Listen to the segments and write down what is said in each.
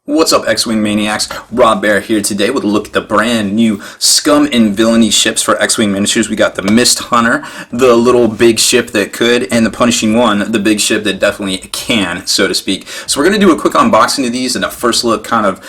What's up, X-Wing Maniacs? Rob Bear here today with a look at the brand new Scum and Villainy ships for X-Wing Miniatures. We got the Mist Hunter, the little big ship that could, and the Punishing One, the big ship that definitely can, so to speak. So we're going to do a quick unboxing of these and a first look kind of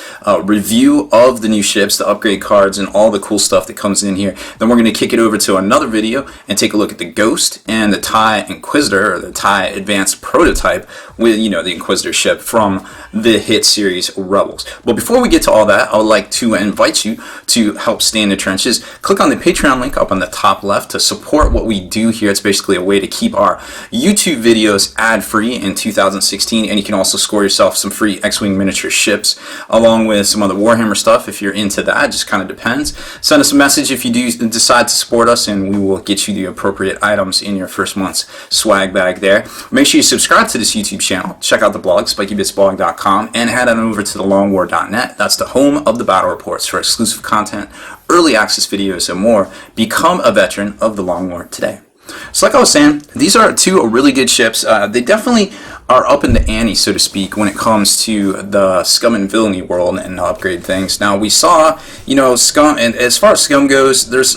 review of the new ships, the upgrade cards, and all the cool stuff that comes in here. Then we're going to kick it over to another video and take a look at the Ghost and the TIE Inquisitor, or the TIE Advanced Prototype with, the Inquisitor ship from the hit series Rebels. But before we get to all that, I would like to invite you to help stay in the trenches. Click on the Patreon link up on the top left to support what we do here. It's basically a way to keep our YouTube videos ad-free in 2016, and you can also score yourself some free X-Wing miniature ships along with some other Warhammer stuff if you're into that. It just kind of depends. Send us a message if you do decide to support us, and we will get you the appropriate items in your first month's swag bag there. Make sure you subscribe to this YouTube channel. Check out the blog, spikybitsblog.com, and head on over to the longwar.net. That's the home of the battle reports for exclusive content, early access videos, and more. Become a veteran of the Long War today. So like I was saying, these are two really good ships. They definitely are up in the ante, so to speak, when it comes to the Scum and Villainy world and upgrade things. Now we saw, Scum, and as far as Scum goes, there's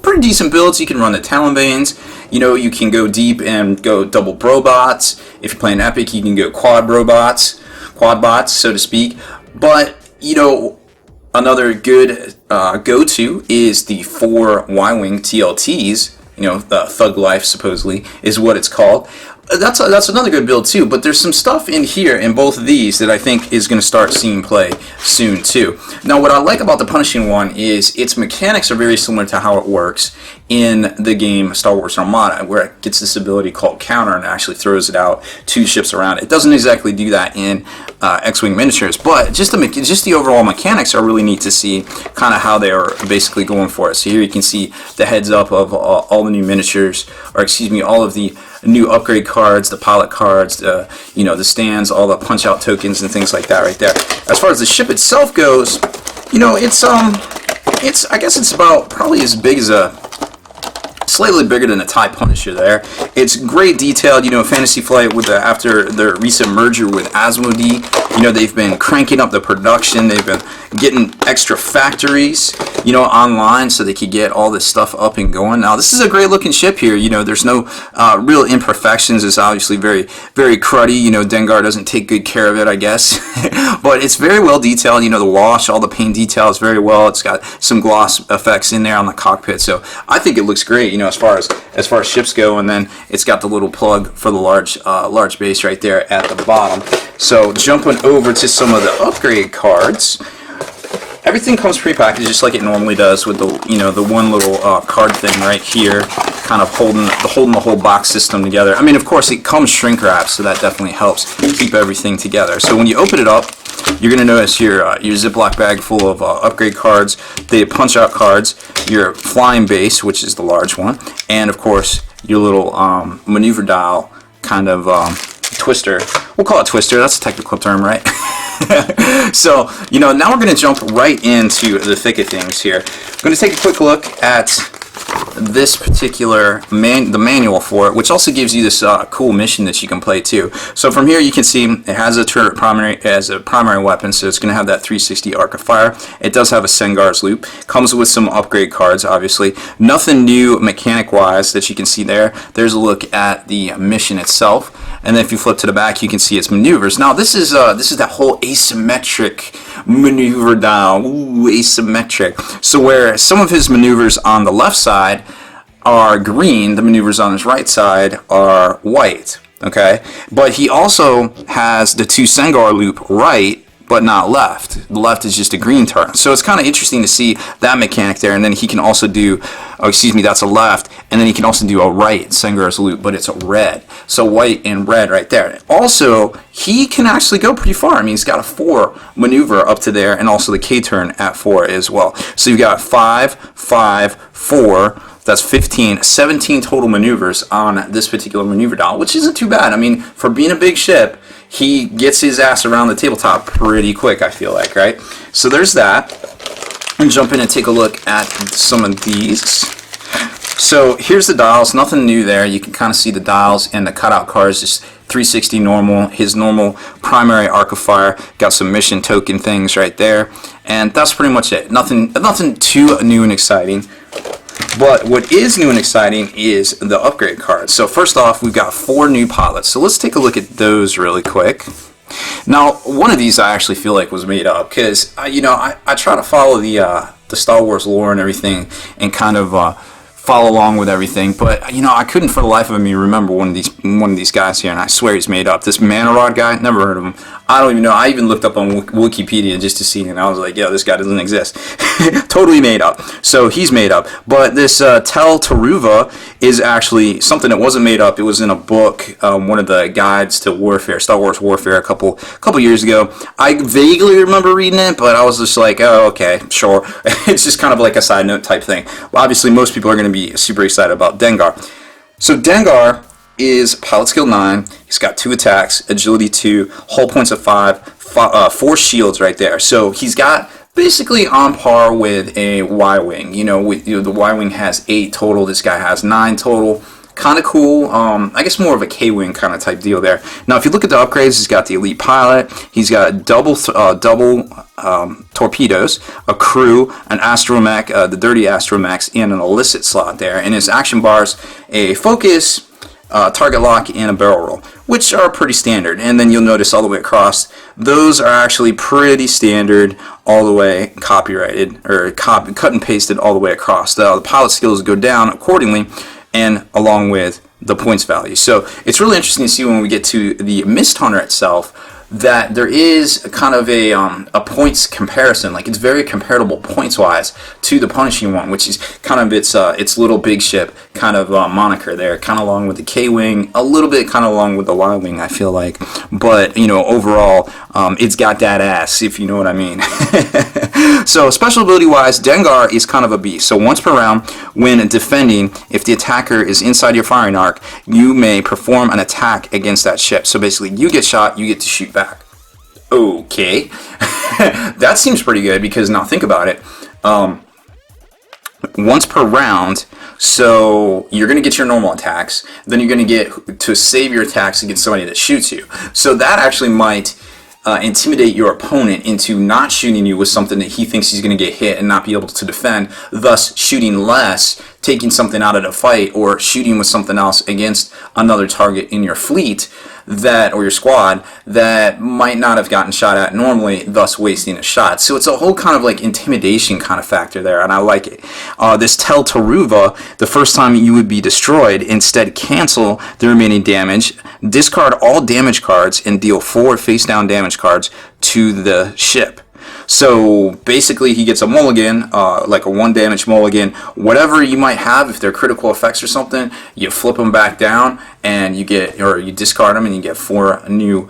pretty decent builds. You can run the Talonbanes. You can go deep and go double Brobots. If you're playing Epic, you can go quad bots, so to speak. But another good go-to is the 4 Y-Wing TLTs. The Thug Life supposedly is what it's called. That's another good build too, but there's some stuff in here in both of these that I think is going to start seeing play soon too. Now what I like about the Punishing One is its mechanics are very similar to how it works in the game Star Wars Armada, where it gets this ability called Counter and actually throws it out 2 ships around it. It doesn't exactly do that in X-Wing Miniatures, but just the overall mechanics are really neat to see kind of how they are basically going for it. So here you can see the heads up of all the new miniatures, or excuse me, all of the new upgrade cards, the pilot cards, the stands, all the punch out tokens and things like that right there. As far as the ship itself goes, it's I guess it's about probably as big as slightly bigger than a TIE Punisher there. It's great detailed. Fantasy Flight after their recent merger with Asmodee, they've been cranking up the production. They've been getting extra factories, online so they could get all this stuff up and going. Now this is a great looking ship here. There's no real imperfections. It's obviously very, very cruddy. Dengar doesn't take good care of it, I guess. But it's very well detailed. The wash, all the paint details very well. It's got some gloss effects in there on the cockpit. So I think it looks great, as far as ships go. And then it's got the little plug for the large base right there at the bottom. So jumping over to some of the upgrade cards. Everything comes pre-packaged just like it normally does, with the one little card thing right here, kind of holding the whole box system together. I mean, of course, it comes shrink wrapped, so that definitely helps keep everything together. So when you open it up, you're going to notice your Ziploc bag full of upgrade cards, the punch-out cards, your flying base, which is the large one, and of course your little maneuver dial kind of twister. We'll call it twister. That's a technical term, right? So, now we're going to jump right into the thick of things here. I'm going to take a quick look at this particular the manual for it, which also gives you this cool mission that you can play too. So from here you can see it has a turret as a primary weapon, so it's going to have that 360 arc of fire. It does have a Sengar's loop. Comes with some upgrade cards, obviously. Nothing new mechanic wise that you can see there. There's a look at the mission itself. And then if you flip to the back, you can see its maneuvers. Now this is that whole asymmetric maneuver dial. Ooh, asymmetric. So where some of his maneuvers on the left side are green, the maneuvers on his right side are white. Okay, but he also has the 2 Sengar loop right, but not left. The left is just a green turn. So it's kind of interesting to see that mechanic there. And then he can also do, that's a left. And then he can also do a right Sengar's loop, but it's a red. So white and red right there. Also, he can actually go pretty far. I mean, he's got a 4 maneuver up to there, and also the K turn at 4 as well. So you've got 5, 5, 4. That's 15, 17 total maneuvers on this particular maneuver dial, which isn't too bad. I mean, for being a big ship, he gets his ass around the tabletop pretty quick, I feel like, right? So there's that. And jump in and take a look at some of these. So here's the dials, nothing new there. You can kind of see the dials and the cutout cards, just 360 normal, his normal primary arc of fire, got some mission token things right there, and that's pretty much it. Nothing too new and exciting. But what is new and exciting is the upgrade cards. So first off, we've got 4 new pilots. So let's take a look at those really quick. Now, one of these I actually feel like was made up because I try to follow the Star Wars lore and everything, and kind of follow along with everything, but I couldn't for the life of me remember one of these guys here, and I swear he's made up. This Manarod guy, never heard of him. I don't even know. I even looked up on Wikipedia just to see, and I was like, yo, this guy doesn't exist. Totally made up. So he's made up. But this Tel Taruva is actually something that wasn't made up. It was in a book, one of the guides to warfare, Star Wars warfare, a couple years ago. I vaguely remember reading it, but I was just like, oh, okay, sure. It's just kind of like a side note type thing. Well, obviously, most people are going to be super excited about Dengar. So Dengar is pilot skill 9. He's got 2 attacks, agility 2, hull points of 5, 4 shields right there. So he's got basically on par with a Y-wing. The Y-wing has 8 total. This guy has 9 total. Kind of cool. I guess more of a K-wing kind of type deal there. Now, if you look at the upgrades, he's got the elite pilot. He's got double torpedoes, a crew, an astromech, the dirty astromechs, and an illicit slot there. And his action bars, a focus, target lock, and a barrel roll, which are pretty standard. And then you'll notice all the way across, those are actually pretty standard all the way, copyrighted, or cut and pasted all the way across. The pilot skills go down accordingly, and along with the points value. So it's really interesting to see when we get to the Mist Hunter itself that there is kind of a points comparison. Like, it's very comparable points wise to the Punishing One, which is kind of its little big ship kind of moniker there, kind of along with the K-wing, a little bit kind of along with the Y-wing, I feel like. But overall, it's got that ass, if you know what I mean. So special ability wise, Dengar is kind of a beast. So once per round, when defending, if the attacker is inside your firing arc, you may perform an attack against that ship. So basically, you get shot, you get to shoot back. Okay. That seems pretty good, because now think about it. Once per round, so you're going to get your normal attacks, then you're going to get to save your attacks against somebody that shoots you. So that actually might intimidate your opponent into not shooting you with something that he thinks he's going to get hit and not be able to defend, thus shooting less, taking something out of the fight, or shooting with something else against another target in your fleet or your squad that might not have gotten shot at normally, thus wasting a shot. So it's a whole kind of like intimidation kind of factor there, and I like it. This Tel Taruva, the first time you would be destroyed, instead cancel the remaining damage, discard all damage cards, and deal 4 face down damage cards to the ship. So basically he gets a mulligan, like a 1 damage mulligan. Whatever you might have, if they're critical effects or something, you flip them back down and you discard them and you get 4 new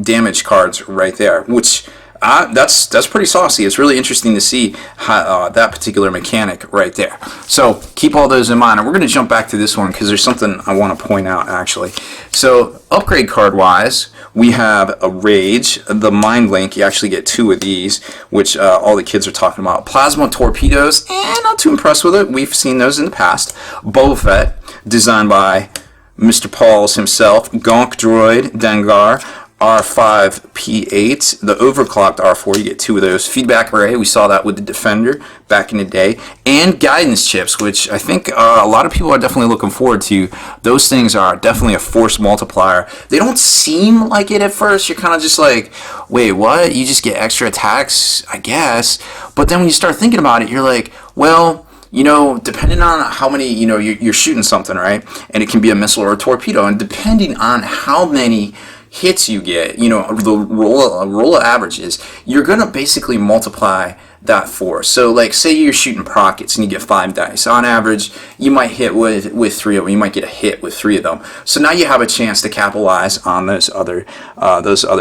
damage cards right there, which that's pretty saucy. It's really interesting to see how, that particular mechanic right there. So keep all those in mind. And we're going to jump back to this one because there's something I want to point out actually. So upgrade card wise, we have a Rage, the Mind Link. You actually get 2 of these, which all the kids are talking about. Plasma torpedoes, not too impressed with it. We've seen those in the past. Boba Fett, designed by Mr. Pauls himself. Gonk Droid, Dengar. R5P8, the overclocked R4, you get 2 of those. Feedback array, we saw that with the Defender back in the day. And guidance chips, which I think a lot of people are definitely looking forward to. Those things are definitely a force multiplier. They don't seem like it at first. You're kind of just like, wait, what? You just get extra attacks, I guess. But then when you start thinking about it, you're like, well, depending on how many, you're shooting something, right? And it can be a missile or a torpedo. And depending on how many hits you get, the roll of averages, you're going to basically multiply that force. So like say you're shooting prockets and you get 5 dice. On average, you might hit with 3 of them. You might get a hit with 3 of them. So now you have a chance to capitalize on those other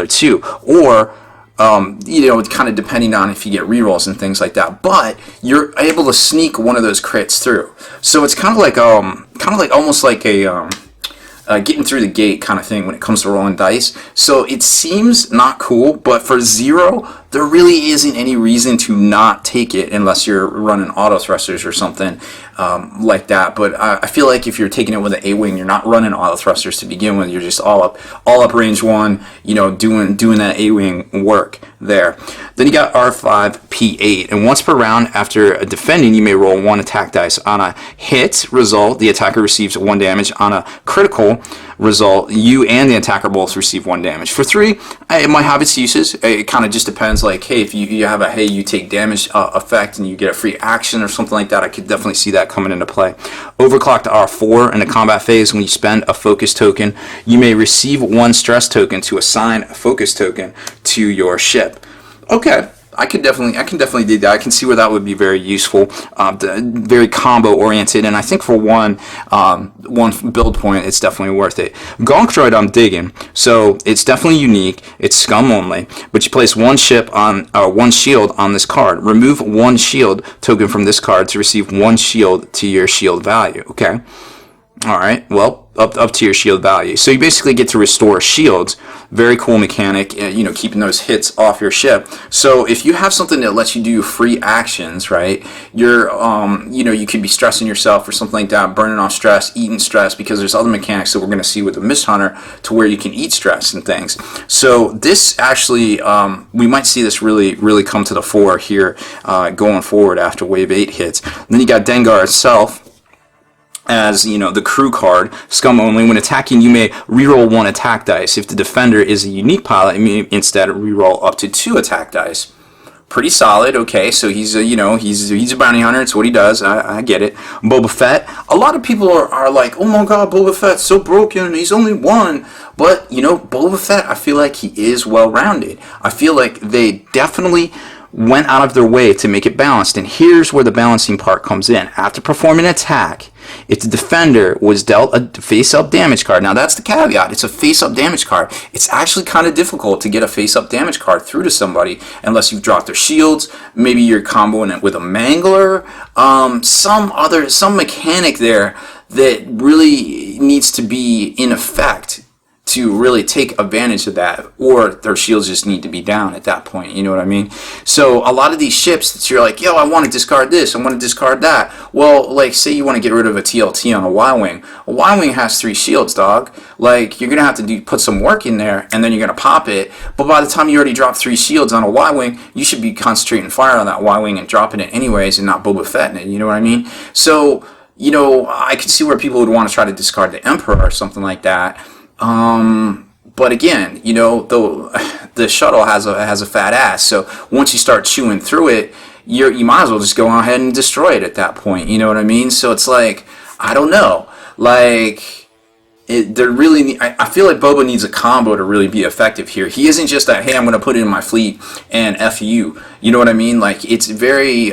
2. Or kind of depending on if you get rerolls and things like that. But you're able to sneak one of those crits through. So it's kind of like almost like a getting through the gate kind of thing when it comes to rolling dice. So it seems not cool, but for 0, there really isn't any reason to not take it unless you're running auto thrusters or something like that. But I feel like if you're taking it with an A-wing, you're not running auto thrusters to begin with. You're just all up range 1, doing that A-wing work there. Then you got R5P8, and once per round after defending, you may roll 1 attack dice. On a hit result, the attacker receives 1 damage. On a critical result, you and the attacker both receive 1 damage. For 3, it might have its uses. It kind of just depends, like, hey, if you have a you take damage effect and you get a free action or something like that, I could definitely see that coming into play. Overclock to R4 in the combat phase, when you spend a focus token, you may receive 1 stress token to assign a focus token to your ship. Okay, I can definitely do that. I can see where that would be very useful, very combo oriented, and I think for one build point, it's definitely worth it. Gonk Droid, I'm digging. So it's definitely unique. It's scum only, but you place 1 ship on 1 shield on this card. Remove 1 shield token from this card to receive 1 shield to your shield value. Okay. All right. Well, up to your shield value. So you basically get to restore shields. Very cool mechanic, keeping those hits off your ship. So if you have something that lets you do free actions, right, you're, you could be stressing yourself or something like that, burning off stress, eating stress, because there's other mechanics that we're going to see with the Mist Hunter to where you can eat stress and things. So this actually, we might see this really come to the fore here going forward after Wave 8 hits. And then you got Dengar itself, as the crew card, scum only. When attacking, you may reroll 1 attack dice. If the defender is a unique pilot, you may instead reroll up to 2 attack dice. Pretty solid. Okay, so he's a bounty hunter. It's what he does. I get it. Boba Fett. A lot of people are like, oh my God, Boba Fett's so broken. He's only 1. But Boba Fett, I feel like he is well rounded. I feel like they definitely went out of their way to make it balanced, and here's where the balancing part comes in. After performing an attack, if the defender was dealt a face-up damage card, now that's the caveat, it's a face-up damage card. It's actually kind of difficult to get a face-up damage card through to somebody unless you've dropped their shields, maybe you're comboing it with a mangler, some mechanic there that really needs to be in effect to really take advantage of that, or their shields just need to be down at that point, you know what I mean? So a lot of these ships that you're like, yo, I want to discard this, I want to discard that. Well, like, say you want to get rid of a TLT on a Y-Wing. A Y-Wing has 3 shields, dog. Like, you're going to have to put some work in there, and then you're going to pop it. But by the time you already dropped 3 shields on a Y-Wing, you should be concentrating fire on that Y-Wing and dropping it anyways and not Boba Fetting it, you know what I mean? So, I could see where people would want to try to discard the Emperor or something like that. But again, the shuttle has a fat ass, so once you start chewing through it, you might as well just go ahead and destroy it at that point, you know what I mean? So it's like, I don't know, like, I feel like Boba needs a combo to really be effective here. He isn't just that, hey, I'm going to put it in my fleet and F you know what I mean? Like, it's very,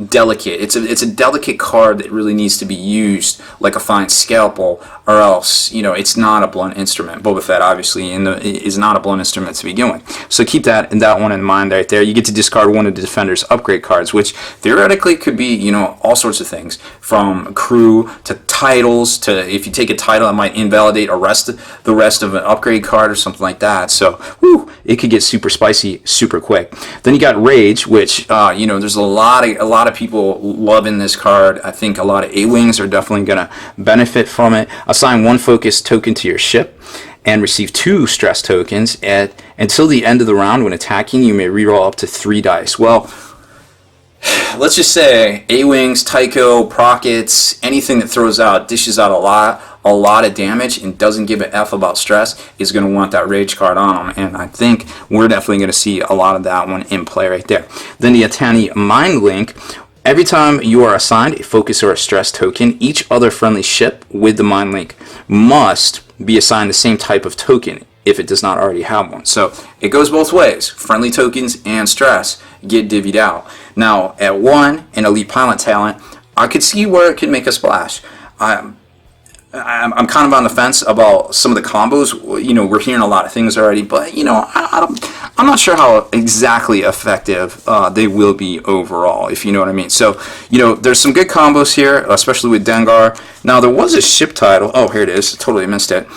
delicate. It's a delicate card that really needs to be used like a fine scalpel, or else it's not a blunt instrument. Boba Fett obviously is not a blunt instrument to begin with. So keep that one in mind right there. You get to discard 1 of the defender's upgrade cards, which theoretically could be all sorts of things, from crew to titles, to if you take a title that might invalidate the rest of an upgrade card or something like that. So it could get super spicy super quick. Then you got Rage, which there's a lot of people loving this card. I think a lot of A-Wings are definitely going to benefit from it. Assign 1 focus token to your ship and receive 2 stress tokens. Until the end of the round, when attacking, you may reroll up to 3 dice. Well, let's just say A-Wings, Tycho, Prockets, anything that dishes out a lot of damage and doesn't give a F about stress is going to want that Rage card on them, and I think we're definitely going to see a lot of that one in play right there. Then the Atani Mind Link. Every time you are assigned a focus or a stress token, each other friendly ship with the Mind Link must be assigned the same type of token if it does not already have one. So it goes both ways. Friendly tokens and stress get divvied out. Now, at 1, an elite pilot talent, I could see where it could make a splash. I'm kind of on the fence about some of the combos. You know, we're hearing a lot of things already, but you know, I'm not sure how exactly effective they will be overall, if you know what I mean. So, you know, there's some good combos here, especially with Dengar. Now, there was a ship title. Oh, here it is. Totally missed it.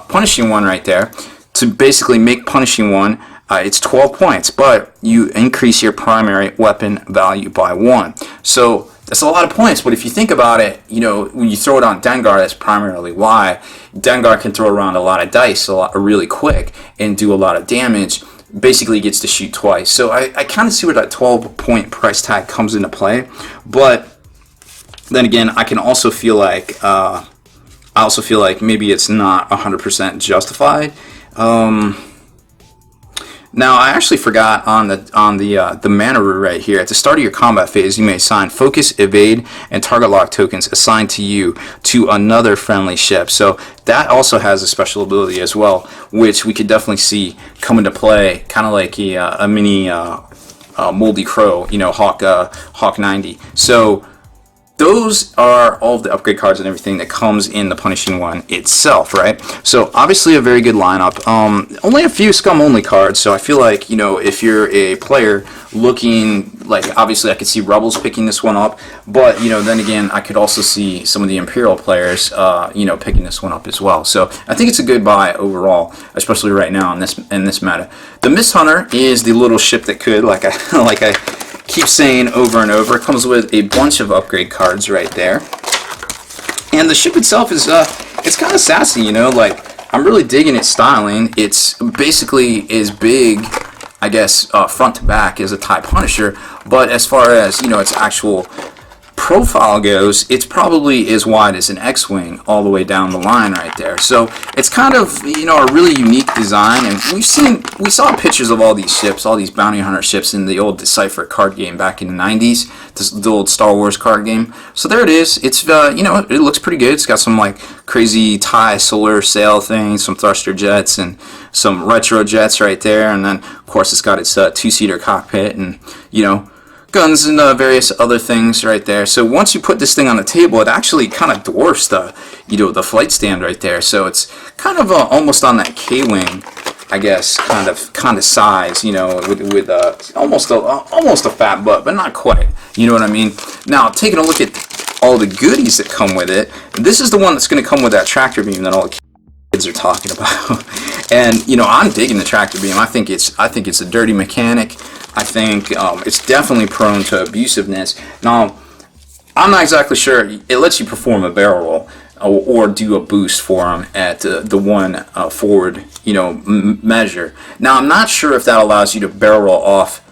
Punishing One right there. To basically make Punishing One, it's 12 points, but you increase your primary weapon value by 1. So that's a lot of points, but if you think about it, you know, when you throw it on Dengar, that's primarily why. Dengar can throw around a lot of dice really quick and do a lot of damage. Basically gets to shoot twice. So I kind of see where that 12-point price tag comes into play. But then again, I can also feel like maybe it's not 100% justified. Now, I actually forgot on the mana root right here. At the start of your combat phase, you may assign focus, evade, and target lock tokens assigned to you to another friendly ship. So that also has a special ability as well, which we could definitely see come into play, kind of like a mini Moldy Crow, you know, Hawk 90. So those are all of the upgrade cards and everything that comes in the Punishing One itself, right? So obviously a very good lineup. Only a few Scum only cards, so I feel like, you know, if you're a player looking, like, obviously I could see Rebels picking this one up, but, you know, then again, I could also see some of the Imperial players, you know, picking this one up as well. So I think it's a good buy overall, especially right now in this meta. The Mist Hunter is the little ship that could, like I keep saying over and over. It comes with a bunch of upgrade cards right there, and the ship itself is it's kind of sassy, you know. Like, I'm really digging its styling. It's basically as big, I guess, front to back as a TIE Punisher, but as far as, you know, its actual profile goes, it's probably as wide as an X-Wing all the way down the line right there. So it's kind of, you know, a really unique design, and we saw pictures of all these ships, all these bounty hunter ships in the old Decipher card game back in the 90s, the old Star Wars card game. So there it is. It's you know, it looks pretty good. It's got some like crazy TIE solar sail things, some thruster jets, and some retro jets right there, and then of course it's got its two-seater cockpit, and, you know, guns and various other things right there. So once you put this thing on the table, it actually kind of dwarfs the, you know, the flight stand right there. So it's kind of almost on that K-wing, I guess, kind of size, you know, with almost a fat butt, but not quite. You know what I mean? Now, taking a look at all the goodies that come with it, this is the one that's going to come with that tractor beam that all the kids are talking about. And, you know, I'm digging the tractor beam. I think it's a dirty mechanic. I think it's definitely prone to abusiveness. Now, I'm not exactly sure. It lets you perform a barrel roll or do a boost for them at the one forward, you know, measure. Now, I'm not sure if that allows you to barrel roll off.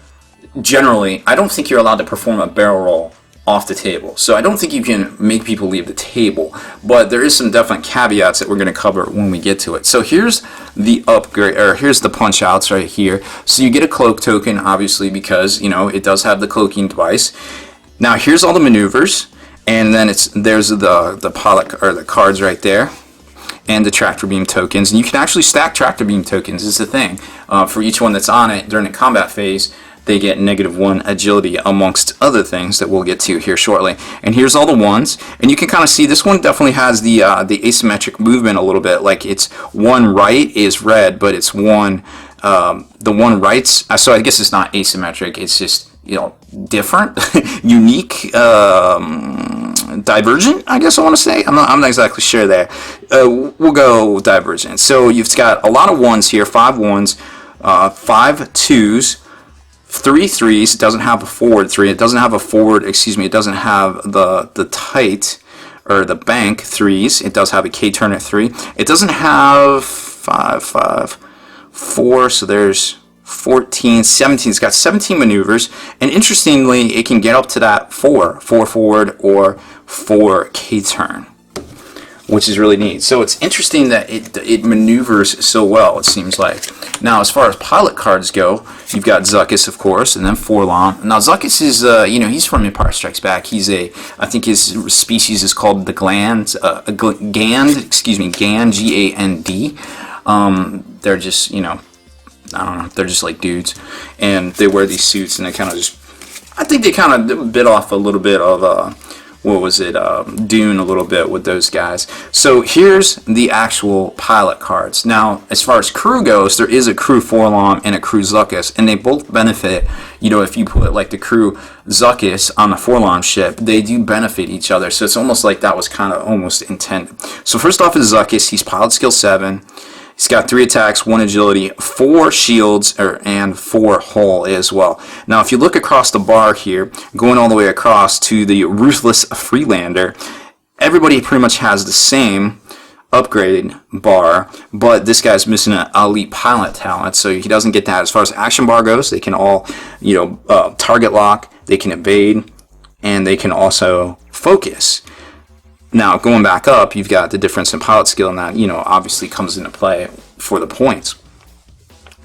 Generally, I don't think you're allowed to perform a barrel roll off the table. So I don't think you can make people leave the table, but there is some definite caveats that we're going to cover when we get to it. So here's the upgrade, or here's the punch outs right here. So you get a cloak token, obviously, because, you know, it does have the cloaking device. Now here's all the maneuvers, and then there's the pilot, or the cards right there, and the tractor beam tokens. And you can actually stack tractor beam tokens, is the thing. For each one that's on it during the combat phase, they get -1 agility, amongst other things that we'll get to here shortly. And here's all the ones, and you can kind of see this one definitely has the asymmetric movement a little bit. Like, it's one right is red, but it's one the one right's, so I guess it's not asymmetric. It's just, you know, different, unique, divergent, I guess I want to say. I'm not exactly sure there. We'll go divergent. So you've got a lot of ones here, 5 ones, 5 twos, 3 threes. It doesn't have a forward 3. It doesn't have a forward, excuse me, it doesn't have the tight, or the bank 3s. It does have a K-turn at 3. It doesn't have 5, 5, 4, so there's 14, 17. It's got 17 maneuvers, and interestingly, it can get up to that 4 forward or 4 K-turn, which is really neat. So it's interesting that it maneuvers so well, it seems like. Now, as far as pilot cards go, you've got Zuckuss, of course, and then Forlom. Now, Zuckuss is, you know, he's from Empire Strikes Back. He's I think his species is called the Gand, Gand, G-A-N-D. They're just, you know, I don't know, they're just like dudes, and they wear these suits, and they kind of just, I think they kind of bit off a little bit of what was it, Dune a little bit with those guys. So here's the actual pilot cards. Now, as far as crew goes, there is a crew Forlom and a crew Zuckuss, and they both benefit. You know, if you put like the crew Zuckuss on the Forlom ship, they do benefit each other. So it's almost like that was kind of almost intended. So first off is Zuckuss. He's pilot skill 7. He's got 3 attacks, 1 agility, 4 shields, and 4 hull as well. Now, if you look across the bar here, going all the way across to the Ruthless Freelander, everybody pretty much has the same upgrade bar, but this guy's missing an elite pilot talent, so he doesn't get that. As far as action bar goes, they can all, target lock, they can evade, and they can also focus. Now, going back up, you've got the difference in pilot skill, and that, obviously comes into play for the points.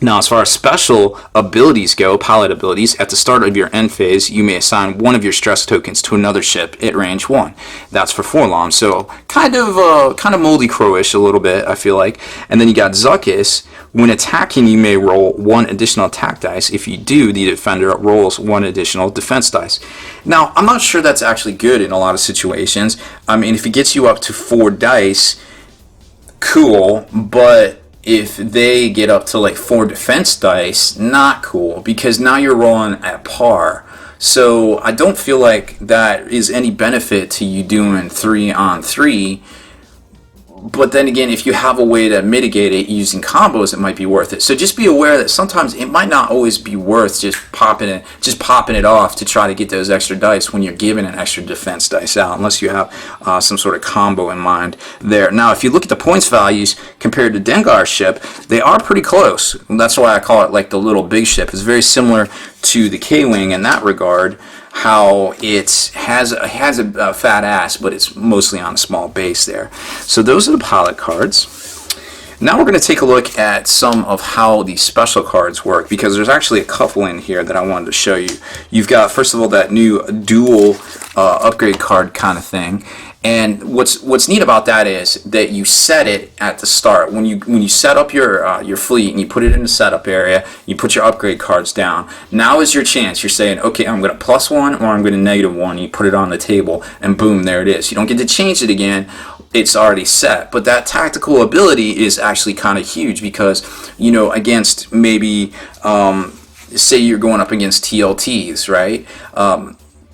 Now, as far as special abilities go, pilot abilities, at the start of your end phase, you may assign one of your stress tokens to another ship at range 1. That's for Forlom, so kind of Moldy Crow-ish a little bit, I feel like. And then you got Zuckuss. When attacking, you may roll 1 additional attack dice. If you do, the defender rolls 1 additional defense dice. Now, I'm not sure that's actually good in a lot of situations. I mean, if it gets you up to 4 dice, cool, but if they get up to like 4 defense dice, not cool, because now you're rolling at par. So I don't feel like that is any benefit to you doing 3 on 3. But then again, if you have a way to mitigate it using combos, it might be worth it. So just be aware that sometimes it might not always be worth just popping it off to try to get those extra dice when you're giving an extra defense dice out, unless you have some sort of combo in mind there. Now, if you look at the points values compared to Dengar's ship, they are pretty close. And that's why I call it like the little big ship. It's very similar to the K-Wing in that regard, how it has a fat ass, but it's mostly on a small base there. So those are the pilot cards. Now we're going to take a look at some of how the special cards work, because there's actually a couple in here that I wanted to show you. You've got, first of all, that new dual upgrade card kind of thing. And what's neat about that is that you set it at the start. When you set up your fleet and you put it in the setup area, you put your upgrade cards down. Now is your chance. You're saying, okay, I'm going to +1 or I'm going to -1. You put it on the table, and boom, there it is. You don't get to change it again. It's already set. But that tactical ability is actually kind of huge, because against maybe say you're going up against TLTs, right?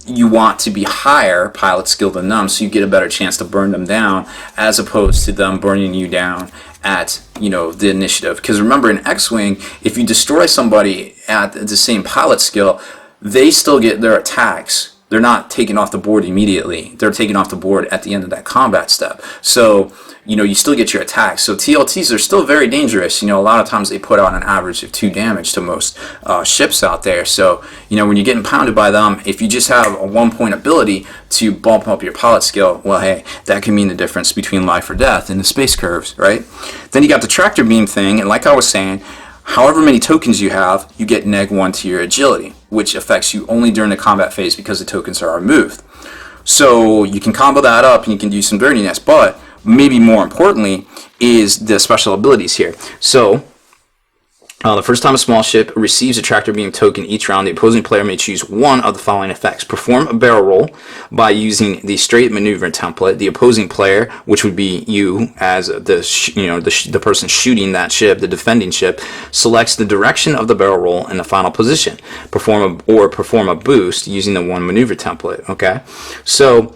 You want to be higher pilot skill than them, so you get a better chance to burn them down, as opposed to them burning you down at the initiative. Because remember, in X-Wing, if you destroy somebody at the same pilot skill, they still get their attacks. They're not taken off the board immediately. They're taken off the board at the end of that combat step. So you still get your attacks. So TLTs are still very dangerous. A lot of times they put out an average of 2 damage to most ships out there. So, when you're getting pounded by them, if you just have a 1-point ability to bump up your pilot skill, well, hey, that can mean the difference between life or death in the space curves, right? Then you got the tractor beam thing, and like I was saying, however many tokens you have, you get -1 to your agility, which affects you only during the combat phase because the tokens are removed. So you can combo that up and you can do some dirtiness, but maybe more importantly is the special abilities here. So the first time a small ship receives a tractor beam token each round, the opposing player may choose one of the following effects. Perform a barrel roll by using the straight maneuver template. The opposing player, which would be you as the person shooting that ship, the defending ship, selects the direction of the barrel roll in the final position. Perform a boost using the 1 maneuver template. Okay, so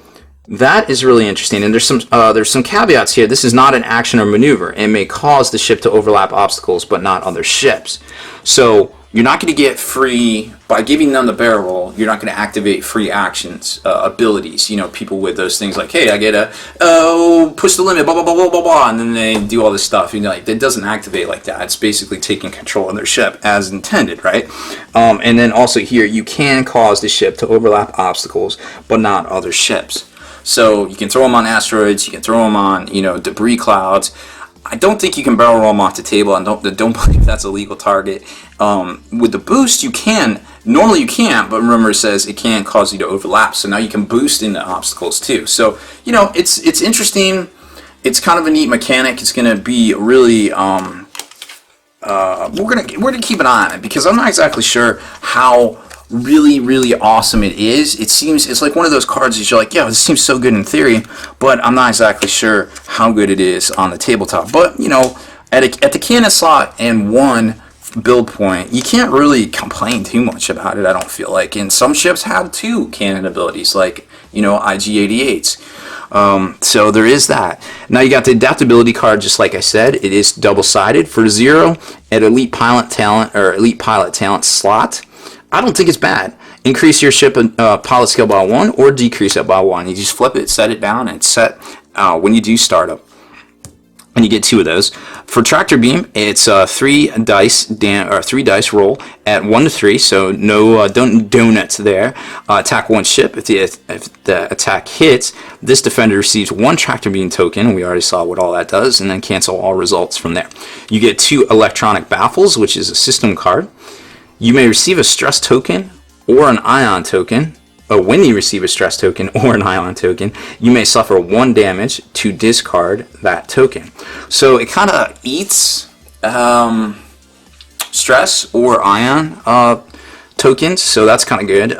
that is really interesting, and there's some caveats here. This is not an action or maneuver. It may cause the ship to overlap obstacles, but not other ships. So you're not going to get free, by giving them the barrel roll, you're not going to activate free actions, abilities. People with those things like, hey, I get a, push the limit, blah, blah, blah, blah, blah, blah, and then they do all this stuff. It doesn't activate like that. It's basically taking control of their ship as intended, right? And then also here, you can cause the ship to overlap obstacles, but not other ships. So you can throw them on asteroids, you can throw them on, debris clouds. I don't think you can barrel roll them off the table. I don't believe that's a legal target. With the boost, you can. Normally you can't, but remember it says it can cause you to overlap. So now you can boost into obstacles too. So, it's interesting. It's kind of a neat mechanic. It's going to be really, we're gonna keep an eye on it, because I'm not exactly sure how really awesome it is. It's like one of those cards that you're like, yeah, this seems so good in theory, but I'm not exactly sure how good it is on the tabletop. But you know, at the cannon slot and 1 build point, you can't really complain too much about it, I don't feel like. And some ships have 2 cannon abilities, like, you know, IG-88s. So there is that. Now you got the adaptability card, just like I said. It is double-sided. For 0 at elite pilot talent slot, I don't think it's bad. Increase your ship pilot skill by 1 or decrease it by 1. You just flip it, set it down, and set when you do startup. And you get 2 of those. For tractor beam, it's 3 dice roll at 1 to 3, so no donuts there. Attack 1 ship. If the attack hits, this defender receives 1 tractor beam token. We already saw what all that does, and then cancel all results from there. You get 2 electronic baffles, which is a system card. You may receive a stress token or an ion token. When you receive a stress token or an ion token, you may suffer 1 damage to discard that token. So it kind of eats stress or ion tokens, so that's kind of good.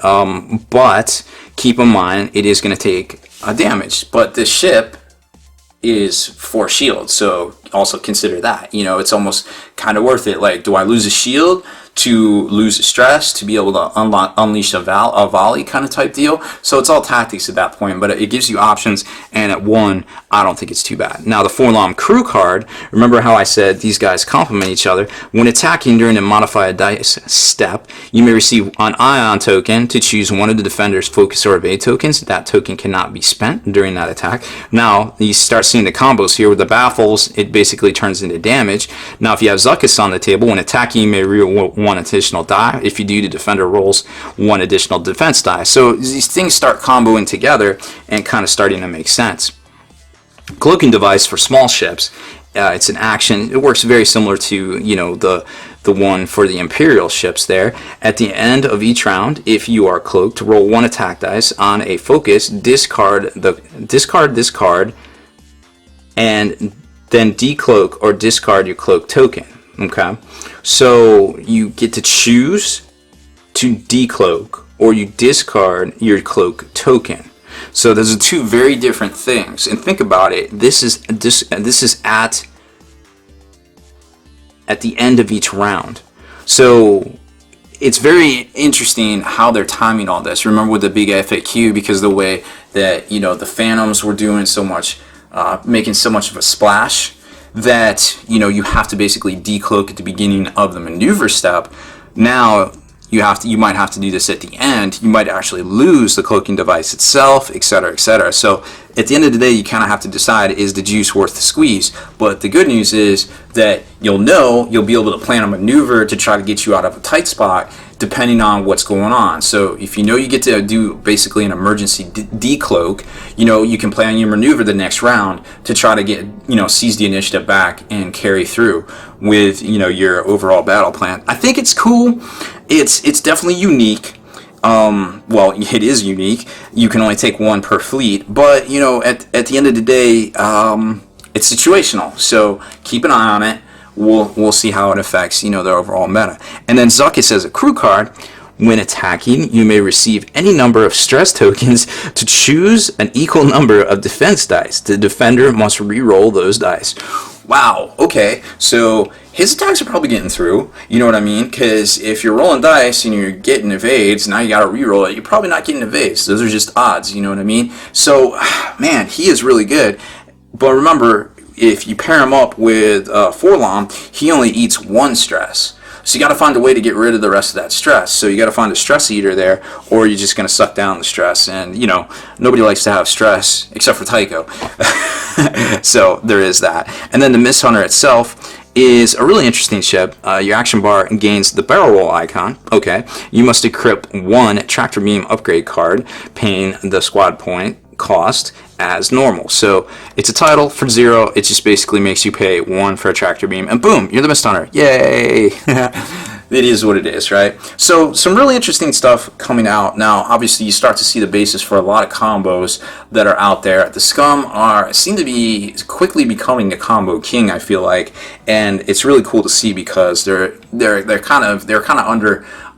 But keep in mind, it is going to take a damage. But the ship is 4 shields, so also consider that. You know, it's almost kind of worth it. Like, do I lose a shield to lose stress, to be able to unleash a volley kind of type deal? So it's all tactics at that point, but it gives you options, and at 1, I don't think it's too bad. Now the Forlom crew card, remember how I said these guys complement each other? When attacking during a modified dice step, you may receive an ion token to choose one of the defender's focus or evade tokens. That token cannot be spent during that attack. Now you start seeing the combos here with the baffles. It basically turns into damage. Now if you have Zuckuss on the table, when attacking, you may reroll 1 additional die. If you do, the defender rolls 1 additional defense die. So these things start comboing together and kind of starting to make sense. Cloaking device for small ships. It's an action. It works very similar to, you know, the one for the Imperial ships there. At the end of each round, if you are cloaked, roll 1 attack dice on a focus, discard this card, and then decloak or discard your cloak token. Okay, so you get to choose to decloak or you discard your cloak token. So those are 2 very different things. And think about it. This is at the end of each round. So it's very interesting how they're timing all this. Remember with the big FAQ, because the way that, you know, the Phantoms were doing so much, making so much of a splash, that, you know, you have to basically decloak at the beginning of the maneuver step. Now you might have to do this at the end. You might actually lose the cloaking device itself, etc., etc. So at the end of the day, you kind of have to decide, is the juice worth the squeeze? But the good news is that you'll be able to plan a maneuver to try to get you out of a tight spot depending on what's going on. So if you know you get to do basically an emergency decloak, you know, you can plan your maneuver the next round to try to get, you know, seize the initiative back and carry through with, you know, your overall battle plan. I think it's cool. It's definitely unique. Well, it is unique. You can only take 1 per fleet, but, you know, at the end of the day, it's situational. So keep an eye on it. We'll see how it affects, you know, the overall meta. And then Zuckuss as a crew card. When attacking, you may receive any number of stress tokens to choose an equal number of defense dice. The defender must re-roll those dice. Wow, okay, so his attacks are probably getting through, you know what I mean? Because if you're rolling dice and you're getting evades, now you got to re-roll it, you're probably not getting evades. Those are just odds, you know what I mean? So, man, he is really good. But remember, if you pair him up with Forlom, he only eats 1 stress. So you got to find a way to get rid of the rest of that stress. So you got to find a stress eater there, or you're just going to suck down the stress. And, you know, nobody likes to have stress except for Tycho. So there is that. And then the Mist Hunter itself is a really interesting ship. Your action bar gains the barrel roll icon. Okay. You must equip 1 tractor beam upgrade card, paying the squad point cost as normal. So it's a title for 0. It just basically makes you pay 1 for a tractor beam, and boom, you're the Mist Hunter. Yay! It is what it is, right? So some really interesting stuff coming out now. Obviously, you start to see the basis for a lot of combos that are out there. The Scum seem to be quickly becoming the combo king, I feel like, and it's really cool to see because they're they're kind of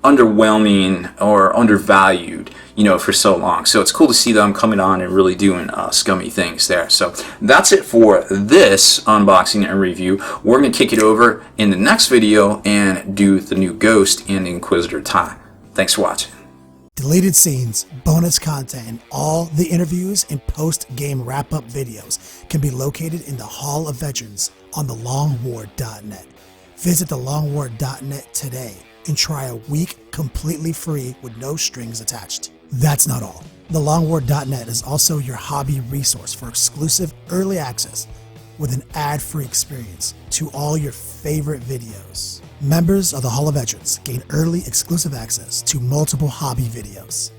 underwhelming or undervalued, you know, for so long. So it's cool to see them coming on and really doing scummy things there. So that's it for this unboxing and review. We're going to kick it over in the next video and do the new Ghost and Inquisitor tie. Thanks for watching. Deleted scenes, bonus content, and all the interviews and post-game wrap-up videos can be located in the Hall of Veterans on thelongwar.net. Visit thelongwar.net today and try a week completely free with no strings attached. That's not all. Thelongwar.net is also your hobby resource for exclusive early access with an ad-free experience to all your favorite videos. Members of the Hall of Veterans gain early exclusive access to multiple hobby videos.